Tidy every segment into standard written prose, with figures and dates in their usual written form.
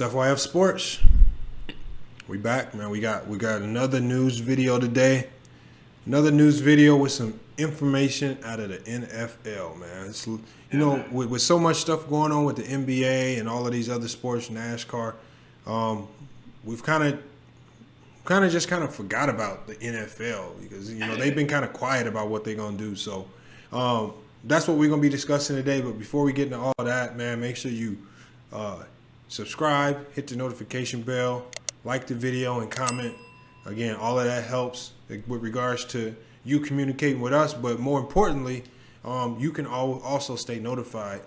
FYF Sports. We back, man. We got another news video today. Another news video with some information out of the NFL, man. It's, with so much stuff going on with the NBA and all of these other sports, NASCAR, we've kind of just forgot about the NFL because they've been kind of quiet about what they're gonna do. So that's what we're gonna be discussing today. But before we get into all that, man, make sure you subscribe, hit the notification bell, like the video, and comment. Again, all of that helps with regards to you communicating with us. But more importantly, you can also stay notified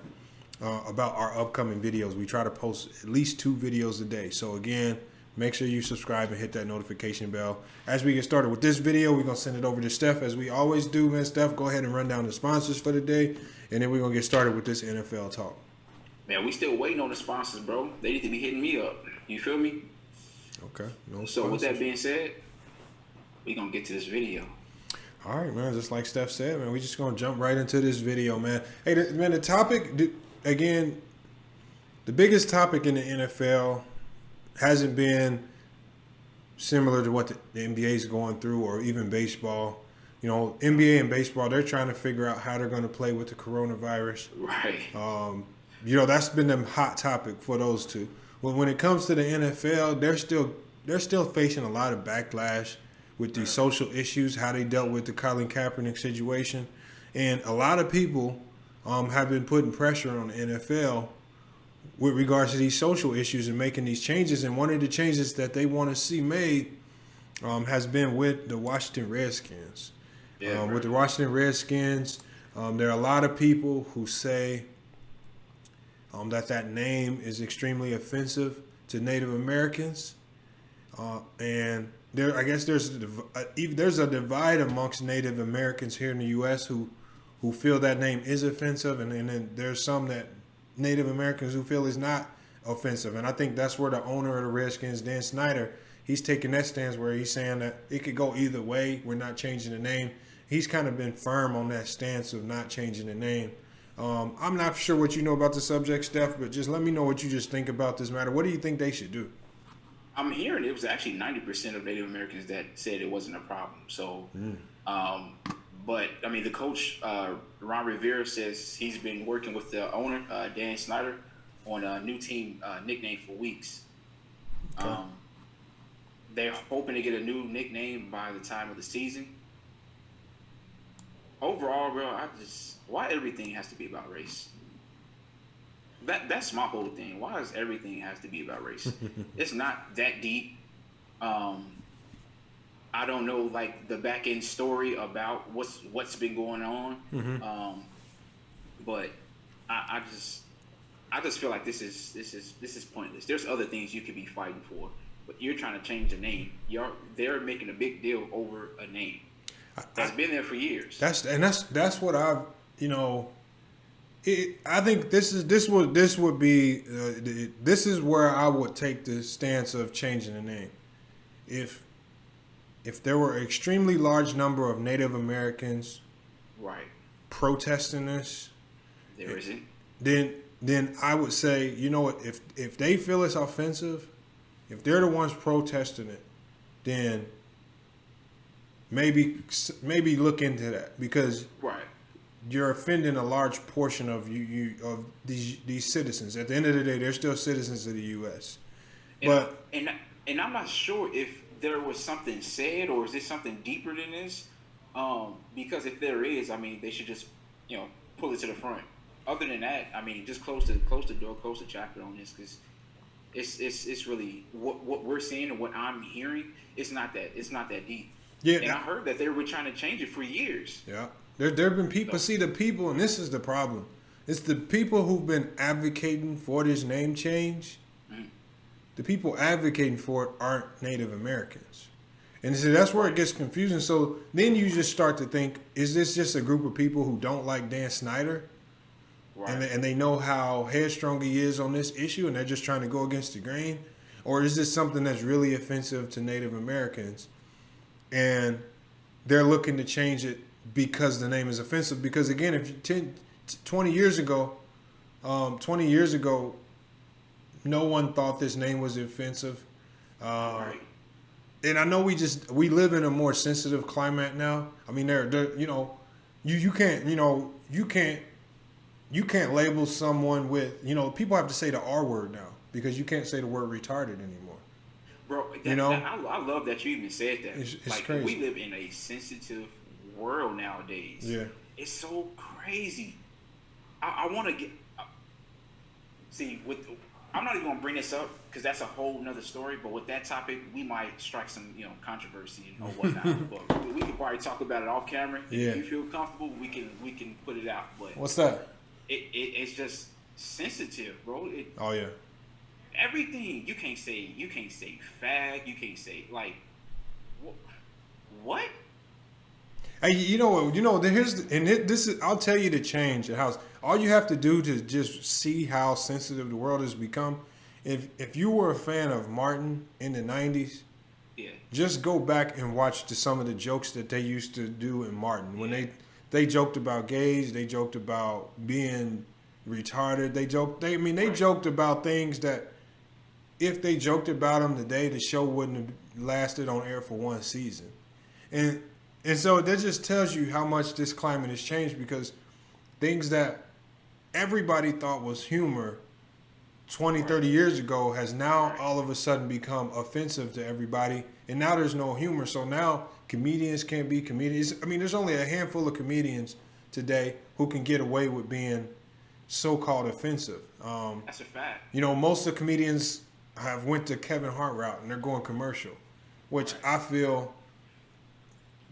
about our upcoming videos. We try to post at least 2 videos a day. So again, make sure you subscribe and hit that notification bell. As we get started with this video, we're going to send it over to Steph as we always do, man. Steph, go ahead and run down the sponsors for the day, and then we're going to get started with this NFL talk. Man, we still waiting on the sponsors, bro. They need to be hitting me up. You feel me? Okay. No so with that being said, we're going to get to this video. All right, man. Just like Steph said, man, we're just going to jump right into this video, man. Hey, man, the topic, again, the biggest topic in the NFL hasn't been similar to what the NBA is going through or even baseball. NBA and baseball, they're trying to figure out how they're going to play with the coronavirus. Right. That's been the hot topic for those two. When it comes to the NFL, they're still facing a lot of backlash with these social issues, how they dealt with the Colin Kaepernick situation. And a lot of people have been putting pressure on the NFL with regards to these social issues and making these changes. And one of the changes that they want to see made has been with the Washington Redskins. With the Washington Redskins, there are a lot of people who say that name is extremely offensive to Native Americans. And I guess there's a divide amongst Native Americans here in the U.S. who feel that name is offensive, and then there's some that Native Americans who feel is not offensive. And I think that's where the owner of the Redskins, Dan Snyder, he's taking that stance where he's saying that it could go either way. We're not changing the name. He's kind of been firm on that stance of not changing the name. I'm not sure what you know about the subject, Steph, but just let me know what you just think about this matter. What do you think they should do? I'm hearing it was actually 90% of Native Americans that said it wasn't a problem. So, but I mean, the coach, Ron Rivera, says he's been working with the owner, Dan Snyder, on a new team nickname for weeks. Okay. They're hoping to get a new nickname by the time of the season. Overall, bro, why everything has to be about race? That's my whole thing. Why does everything have to be about race? It's not that deep. I don't know like the back end story about what's been going on. Mm-hmm. But I just feel like this is pointless. There's other things you could be fighting for, but you're trying to change the name. They're making a big deal over a name that's been there for years. That's what I've I think this is where I would take the stance of changing the name. If there were an extremely large number of Native Americans, right, protesting this, there isn't. Then I would say, you know what? If they feel it's offensive, if they're the ones protesting it, then maybe look into that because right. You're offending a large portion of these citizens. At the end of the day, they're still citizens of the U.S. And I'm not sure if there was something said or is this something deeper than this? Because if there is, I mean, they should just pull it to the front. Other than that, I mean, just close the door, close the chapter on this because it's really what we're seeing and what I'm hearing. It's not that deep. Yeah, and I heard that they were trying to change it for years. Yeah. There have been people, the people, and this is the problem. It's the people who've been advocating for this name change. Mm. The people advocating for it aren't Native Americans. And so that's where it gets confusing. So then you just start to think, is this just a group of people who don't like Dan Snyder? Right. And they know how headstrong he is on this issue and they're just trying to go against the grain? Or is this something that's really offensive to Native Americans? And they're looking to change it because the name is offensive. Because again, if 20 years ago, no one thought this name was offensive. Right. And I know we live in a more sensitive climate now. I mean, you can't label someone with, people have to say the R word now because you can't say the word retarded anymore. Bro, I love that you even said that. It's like crazy. We live in a sensitive world nowadays. Yeah. It's so crazy. I want to get see with. I'm not even gonna bring this up because that's a whole nother story. But with that topic, we might strike some controversy or whatnot. But we can probably talk about it off camera. Yeah. If you feel comfortable, we can put it out. But What's that? It's just sensitive, bro. Oh yeah. Everything you can't say fag. You can't say like what? Hey, you know what? This is. I'll tell you to change the house. All you have to do to just see how sensitive the world has become. If you were a fan of Martin in the '90s, yeah, just go back and watch some of the jokes that they used to do in Martin when they joked about gays, they joked about being retarded, they joked about things that if they joked about them today, the show wouldn't have lasted on air for one season, and so that just tells you how much this climate has changed because things that everybody thought was humor 20, 30 years ago has now all of a sudden become offensive to everybody. And now there's no humor. So now comedians can't be comedians. I mean, there's only a handful of comedians today who can get away with being so-called offensive. That's a fact. Most of the comedians have went to Kevin Hart route and they're going commercial, which I feel,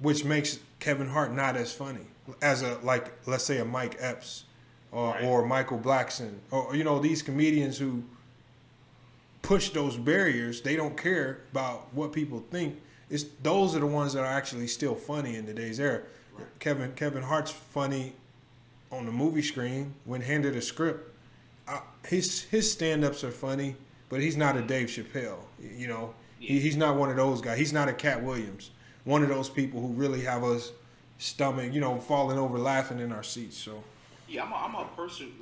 which makes Kevin Hart not as funny as let's say a Mike Epps. Or Michael Blackson, or these comedians who push those barriers. They don't care about what people think. Those are the ones that are actually still funny in today's era. Right. Kevin Hart's funny on the movie screen when handed a script. His stand-ups are funny, but he's not a Dave Chappelle. He's not one of those guys. He's not a Cat Williams. One of those people who really have us stomach, falling over laughing in our seats. So. Yeah, I'm a person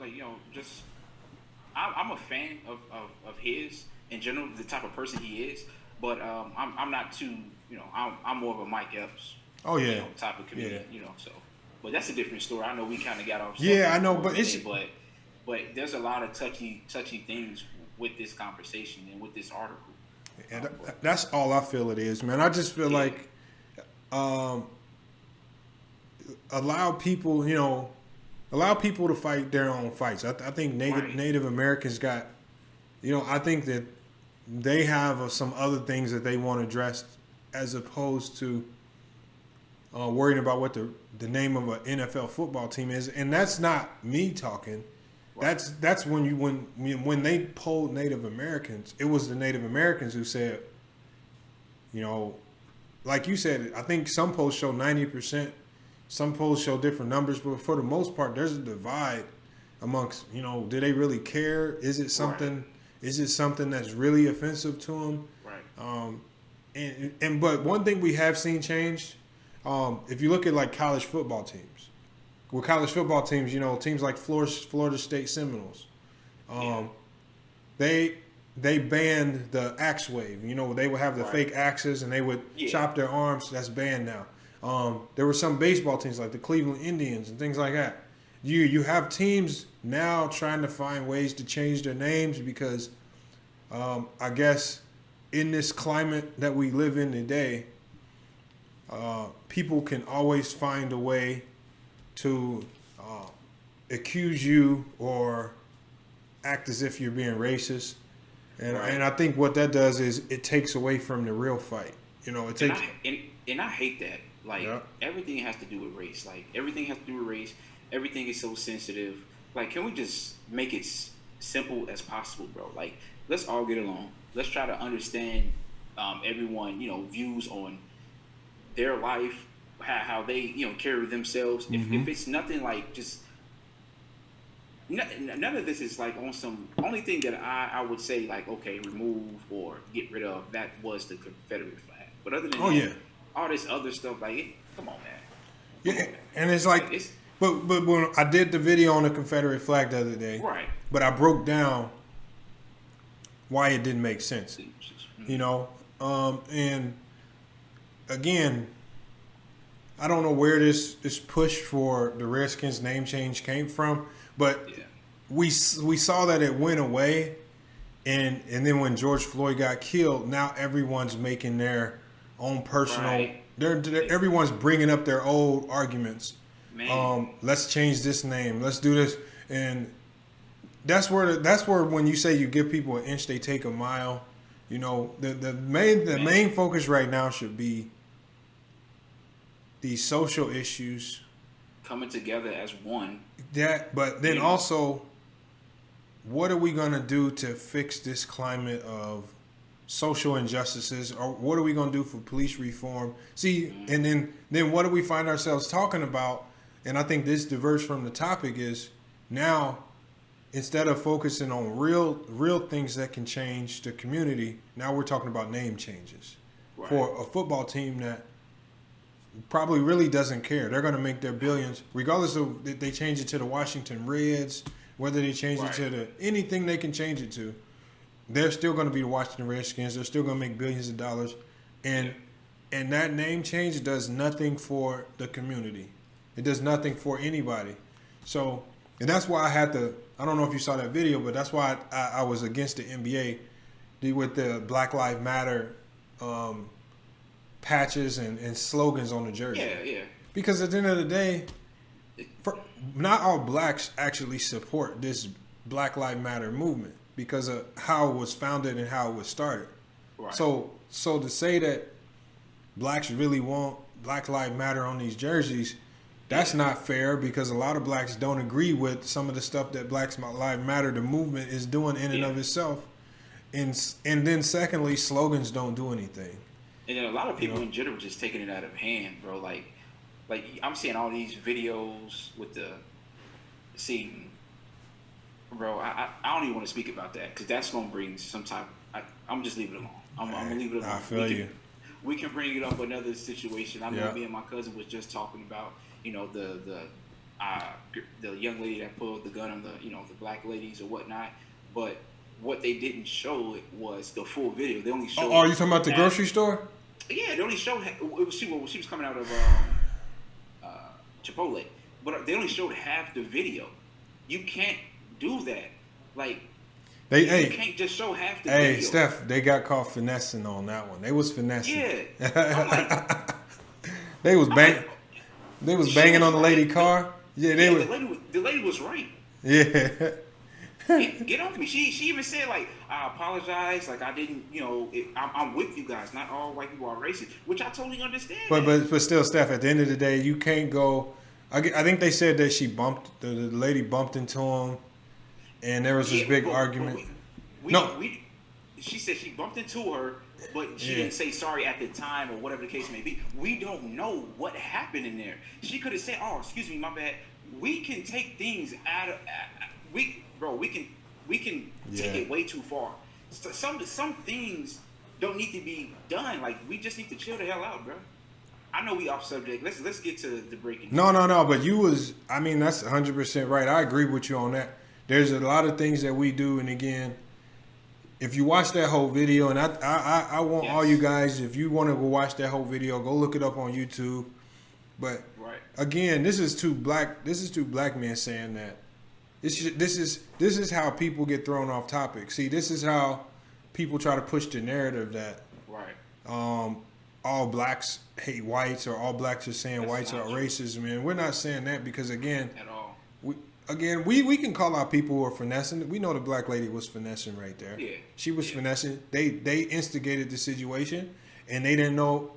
I'm a fan of his in general, the type of person he is. But I'm not too, I'm more of a Mike Epps. Oh yeah. Type of comedian, So, but that's a different story. I know we kind of got off. Yeah, I know, but but there's a lot of touchy things with this conversation and with this article. And that's all I feel it is, man. I just feel like allow people to fight their own fights. I think Native Americans got, I think that they have some other things that they want addressed as opposed to worrying about what the name of an NFL football team is. And that's not me talking. Right. That's when they polled Native Americans, it was the Native Americans who said, like you said, I think some polls show 90%. Some polls show different numbers, but for the most part, there's a divide amongst, do they really care? Is it something? Right. Is it something that's really offensive to them? Right. But one thing we have seen change, if you look at like college football teams, with college football teams, teams like Florida State Seminoles, they banned the axe wave. They would have the fake axes and they would chop their arms. That's banned now. There were some baseball teams like the Cleveland Indians and things like that. You have teams now trying to find ways to change their names because I guess in this climate that we live in today, people can always find a way to accuse you or act as if you're being racist. And I think what that does is it takes away from the real fight. It takes. And I hate that. Like, everything has to do with race. Like, everything has to do with race. Everything is so sensitive. Like, can we just make it simple as possible, bro? Like, let's all get along. Let's try to understand everyone, views on their life, how they, carry themselves. Mm-hmm. If it's nothing like just... None of this is like on some... Only thing that I would say, like, okay, remove or get rid of, that was the Confederate flag. But other than that... all this other stuff, like, come on, man. And it's like, but when I did the video on the Confederate flag the other day, but I broke down why it didn't make sense. You know, and again, I don't know where this push for the Redskins name change came from, but we saw that it went away, and then when George Floyd got killed, now everyone's making their own personal. Right. Everyone's bringing up their old arguments. Let's change this name. Let's do this, and that's where when you say you give people an inch, they take a mile. You know, the main focus right now should be these social issues coming together as one. But then also, what are we gonna do to fix this climate of social injustices, or what are we gonna do for police reform? See, and then what do we find ourselves talking about? And I think this diverges from the topic is now, instead of focusing on real things that can change the community, now we're talking about name changes for a football team that probably really doesn't care. They're going to make their billions regardless of if they change it to the Washington Reds, whether they change it to anything they can change it to. They're still going to be the Washington Redskins. They're still going to make billions of dollars, and that name change does nothing for the community. It does nothing for anybody. So, and that's why I had to. I don't know if you saw that video, but that's why I was against the NBA with the Black Lives Matter patches and slogans on the jersey. Yeah. Because at the end of the day, not all blacks actually support this Black Lives Matter movement because of how it was founded and how it was started. Right. So to say that blacks really want Black Lives Matter on these jerseys, that's not fair, because a lot of blacks don't agree with some of the stuff that Black Lives Matter, the movement, is doing in and of itself. And then secondly, slogans don't do anything. And then a lot of people in general just taking it out of hand, bro. Like I'm seeing all these videos with bro, I don't even want to speak about that, because that's going to bring some type. I'm just leaving it alone. I'm going to leave it alone. I feel you. We can bring it up another situation. I know me and my cousin was just talking about, the young lady that pulled the gun on the black ladies or whatnot. But what they didn't show was the full video. They only showed. Oh, are you talking about the grocery store? Yeah, they only showed she was coming out of Chipotle, but they only showed half the video. You can't do that. Like, you can't just show half the video. Hey, Steph, they got caught finessing on that one. They was finessing. Yeah. They was banging on the lady's car. Yeah, the lady was right. Yeah. Get off me. She even said, like, I apologize. Like, I didn't, I'm with you guys. Not all white people are racist, which I totally understand. But still, Steph, at the end of the day, you can't go. I think they said that the lady bumped into him, and there was this big argument. She said she bumped into her, but she didn't say sorry at the time or whatever the case may be. We don't know what happened in there. She could have said, "Oh, excuse me, my bad." We can take things out of we can take it way too far. So some things don't need to be done. Like, we just need to chill the hell out, bro. I know we off subject. Let's get to the breaking. No. But that's 100% right. I agree with you on that. There's a lot of things that we do, and again, if you watch that whole video, and I want all you guys, if you want to go watch that whole video, go look it up on YouTube. But again, this is two black men saying that. This is how people get thrown off topic. See, this is how people try to push the narrative that all blacks hate whites, or all blacks are saying whites are racist. Man, we're not saying that, because again, at all. We can call out people who are finessing. We know the black lady was finessing right there. Yeah, she was finessing. They instigated the situation, and they didn't know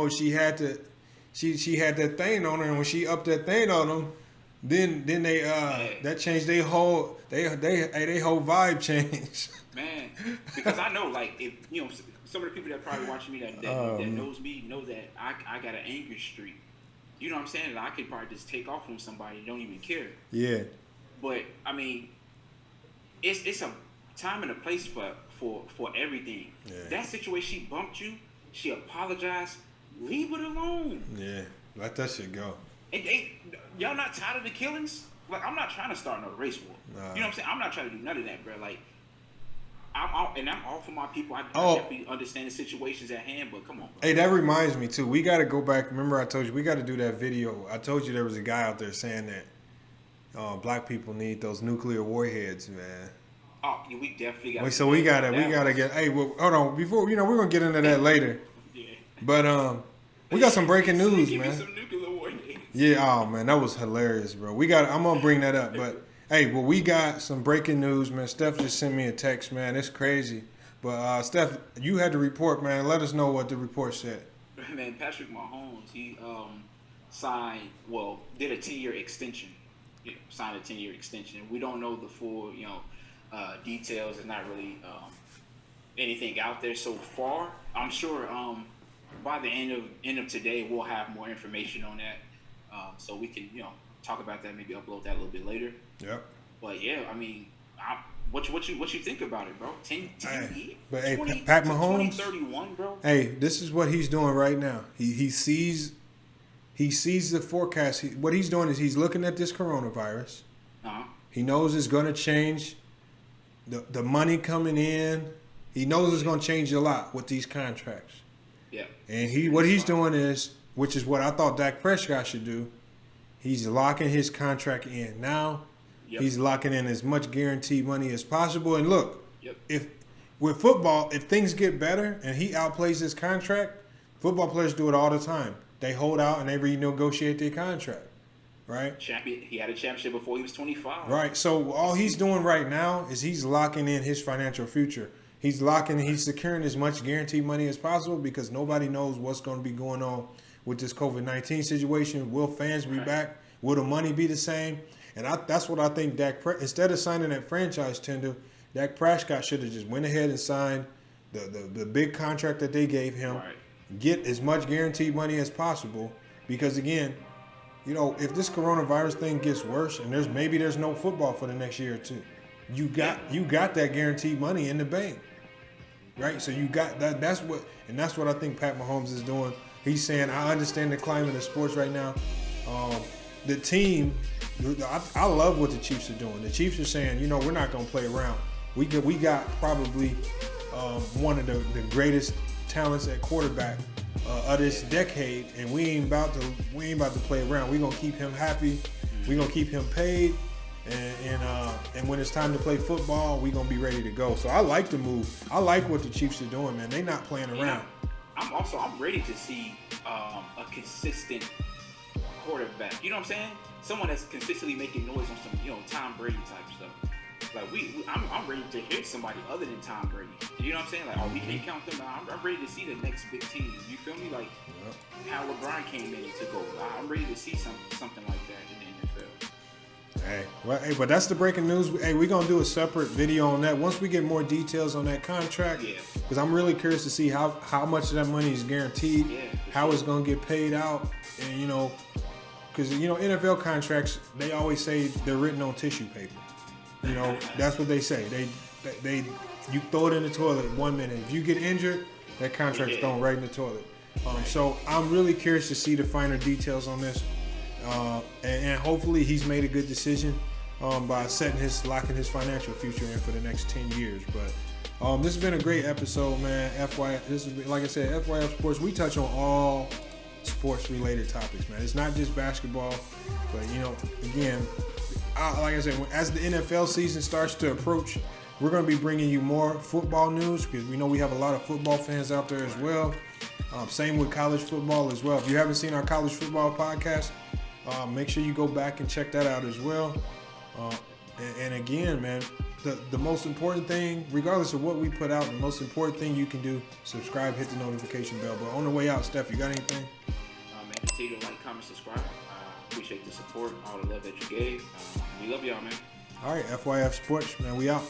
she had that thing on her, and when she upped that thing on them, then they that changed their whole whole vibe changed. Man, because I know, like, if some of the people that probably watching me that knows me know that I got an anger streak. You know what I'm saying? That I could probably just take off on somebody and don't even care. Yeah. But I mean, it's a time and a place for everything. Yeah. That situation, she bumped you, she apologized. Leave it alone. Yeah, let that shit go. And y'all not tired of the killings? Like, I'm not trying to start no race war. Nah. You know what I'm saying? I'm not trying to do none of that, bro. Like, I'm all for my people. I definitely understand the situations at hand, but come on, bro. Hey, that reminds me too. We got to go back. Remember, I told you we got to do that video. I told you there was a guy out there saying that black people need those nuclear warheads, man. Oh, yeah, we definitely got. So we gotta get. Hey, well, hold on. Before we're gonna get into that later. Yeah. But we got some breaking news, Give me man. some nuclear warheads. Yeah. Oh man, that was hilarious, bro. I'm gonna bring that up, but hey, well, we got some breaking news, man. Steph just sent me a text, man. It's crazy. But Steph, you had the report, man. Let us know what the report said. Man, Patrick Mahomes, he did a 10-year extension. Signed a 10-year extension. We don't know the full, details. There's not really anything out there so far. I'm sure by the end of today, we'll have more information on that, so we can talk about that. Maybe upload that a little bit later. Yep. But yeah, I mean, what you think about it, bro? 10 years? But hey, Pat Mahomes, 2031, bro. Hey, this is what he's doing right now. He sees the forecast. What he's doing is he's looking at this coronavirus. Uh-huh. He knows it's going to change the money coming in. He knows it's going to change a lot with these contracts. Yeah. And what he's doing is, which is what I thought Dak Prescott should do, he's locking his contract in. Now, he's locking in as much guaranteed money as possible. And look, if with football, if things get better and he outplays his contract, football players do it all the time. They hold out and they renegotiate their contract, right? He had a championship before he was 25. Right. So all he's doing right now is he's locking in his financial future. He's securing as much guaranteed money as possible because nobody knows what's going to be going on with this COVID-19 situation. Will fans be back? Will the money be the same? And that's what I think instead of signing that franchise tender, Dak Prescott should have just went ahead and signed the big contract that they gave him. Right. Get as much guaranteed money as possible because, again, if this coronavirus thing gets worse and there's no football for the next year or two, you got that guaranteed money in the bank, right? So you got that. That's what I think Pat Mahomes is doing. He's saying, I understand the climate of sports right now. The team, I love what the Chiefs are doing. The Chiefs are saying, we're not going to play around. We got probably one of the greatest talents at quarterback of this decade, and we ain't about to play around. We're gonna keep him happy. We're gonna keep him paid, and when it's time to play football, we're gonna be ready to go. So I like the move. I like what the Chiefs are doing, man. They're not playing around. I'm ready to see a consistent quarterback. You know what I'm saying? Someone that's consistently making noise on some Tom Brady type stuff. Like I'm ready to hit somebody other than Tom Brady. You know what I'm saying? Like, we can't count them out. I'm ready to see the next big team. You feel me? Like how LeBron came in and took over. I'm ready to see something like that in the NFL. Hey, but that's the breaking news. Hey, we're gonna do a separate video on that once we get more details on that contract. Yeah. Because I'm really curious to see how much of that money is guaranteed, how it's gonna get paid out, and because NFL contracts, they always say they're written on tissue paper. That's what they say. They you throw it in the toilet 1 minute. If you get injured, that contract's thrown right in the toilet. So I'm really curious to see the finer details on this, and hopefully he's made a good decision by locking his financial future in for the next 10 years. But this has been a great episode, man. Like I said, FYF Sports. We touch on all sports-related topics, man. It's not just basketball, but again. Like I said, as the NFL season starts to approach, we're going to be bringing you more football news because we know we have a lot of football fans out there as well. Same with college football as well. If you haven't seen our college football podcast, make sure you go back and check that out as well. And again, man, the most important thing, regardless of what we put out, the most important thing you can do, subscribe, hit the notification bell. But on the way out, Steph, you got anything? Man, continue to like, comment, subscribe. Appreciate the support, all the love that you gave. We love y'all, man. All right, FYF Sports, man, we out.